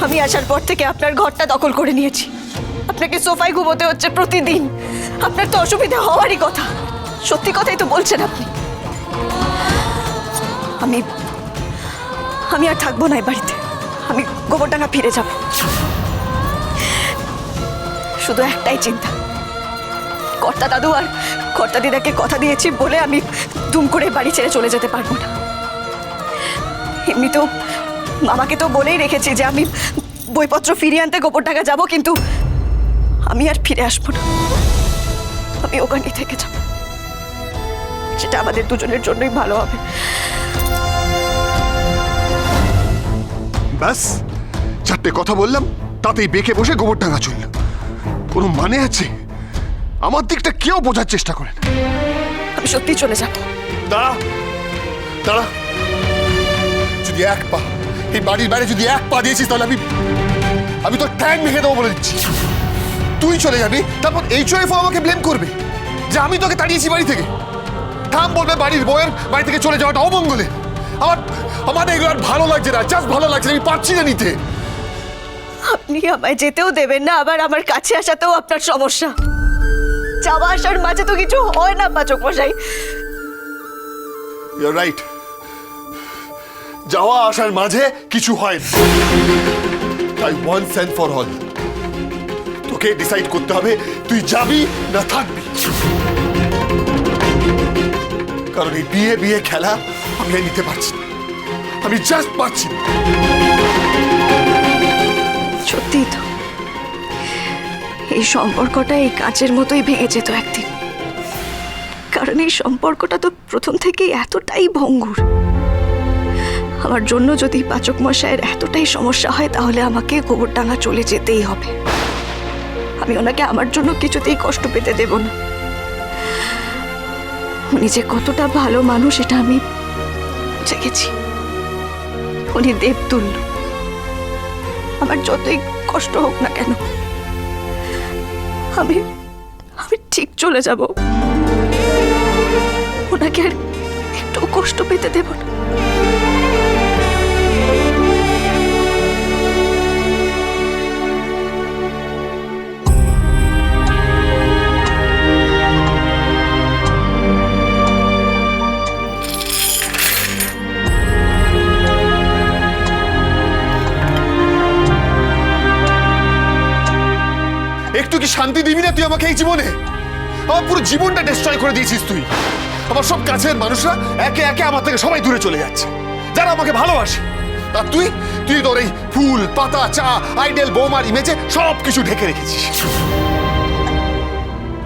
আমি আসার পর থেকে আপনার ঘরটা দখল করে নিয়েছি। আপনাকে সোফায় ঘুমোতে হচ্ছে প্রতিদিন। আপনার তো অসুবিধা হওয়ারই কথা। সত্যি কথাই তো বলছেন আপনি। আমি আমি আর থাকবো না এই বাড়িতে। আমি গোবরডাঙ্গা ফিরে যাব। শুধু একটাই চিন্তা, কর্তা দাদু আর কর্তা দিদাকে কথা দিয়েছি বলে আমি দুম করে বাড়ি ছেড়ে চলে যেতে পারবো না। এমনিতেও মামাকে তো বলেই রেখেছি যে আমি বইপত্র ফিরিয়ে আনতে গোবরডাঙ্গা যাব, কিন্তু আমি আর ফিরে আসবো না। আমি ওখানেই থেকে যাব। সেটা আমাদের দুজনের জন্যই ভালো হবে। ব্যাস, চারটে কথা বললাম, তাতেই বেঁকে বসে গোবরডাঙ্গা চলল। কোনো মানে আছে? আমার দিকটা কেউ বোঝার চেষ্টা করেন। আমি সত্যি চলে যাব। দাঁড়া দাঁড়া, যদি এক পা এই বাড়ির বাইরে যদি এক পা দিয়েছিস তাহলে আমি তোর ট্যাং ভেঙে দেবো বলে দিচ্ছি। তুই চলে যাবি, তারপর HOF আমাকে ব্লেম করবে যে আমি তোকে তাড়িয়েছি বাড়ি থেকে। থাম বলবে বাড়ির বউয়ের বাড়ি থেকে চলে যাওয়াটা অমঙ্গলে। আমার এগুলো আর ভালো লাগছে না, জাস্ট ভালো লাগছে না, আমি পারছি না নিতে। আপনি আমায় যেতেও দেবেন না, আবার আমার কাছে আসাতেও আপনার সমস্যা। যাওয়া আসার মাঝে তো কিছু হয় না পাচক মশাই। ইউ আর রাইট, যাওয়া আসার মাঝে কিছু হয় না। তাই ওয়ান্স এন্ড ফর অল তোকে ডিসাইড করতে হবে তুই যাবি না থাকবি। কারণ এই বিয়ে বিয়ে খেলা আমি আর নিতে পারছি না, আমি জাস্ট পারছি না। সত্যি তো, এই সম্পর্কটা এই কাচের মতোই ভেঙে যেত একদিন। কারণ এই সম্পর্কটা তো প্রথম থেকেই এতটাই ভঙ্গুর। আমার জন্য যদি পাচক মশাইয়ের এতটাই সমস্যা হয় তাহলে আমাকে গোবরডাঙ্গা চলে যেতেই হবে। আমি ওনাকে আমার জন্য কিছুতেই কষ্ট পেতে দেব না। উনি যে কতটা ভালো মানুষ এটা আমি বুঝে গেছি। উনি দেবতুল্য। আমার যতই কষ্ট হোক না কেন আমি ঠিক চলে যাব। ওনাকে আর একটু কষ্ট পেতে দেব না। একটু কি শান্তি দিবি না তুই আমাকে এই জীবনে? আমার পুরো জীবনটা ডিস্ট্রয় করে দিয়েছিস তুই। আমার সব কাছের মানুষরা একে একে আমার থেকে সবাই দূরে চলে যাচ্ছে, যারা আমাকে ভালোবাসে। আর তুই তোর এই ফুল পাতা চা আইডেল বৌমার ইমেজে সব কিছু ঢেকে রেখেছিস।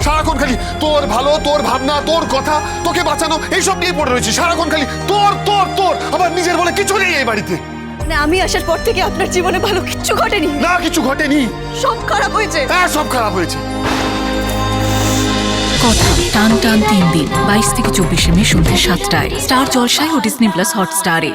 সারাক্ষণ খালি তোর ভালো, তোর ভাবনা, তোর কথা, তোকে বাঁচানো এইসব নিয়ে পড়ে রয়েছিস। সারাক্ষণ খালি তোর তোর তোর, আমার নিজের বলে কিছু নেই এই বাড়িতে। আমি আসার পর থেকে আপনার জীবনে ভালো কিচ্ছু ঘটেনি। না, কিছু ঘটেনি, সব খারাপ হয়েছে। হ্যাঁ, সব খারাপ হয়েছে। কথা টান টান 3 দিন 22 থেকে 24 মে সন্ধ্যে 7টায় স্টার জলসায় ও ডিজনি প্লাস হটস্টারে।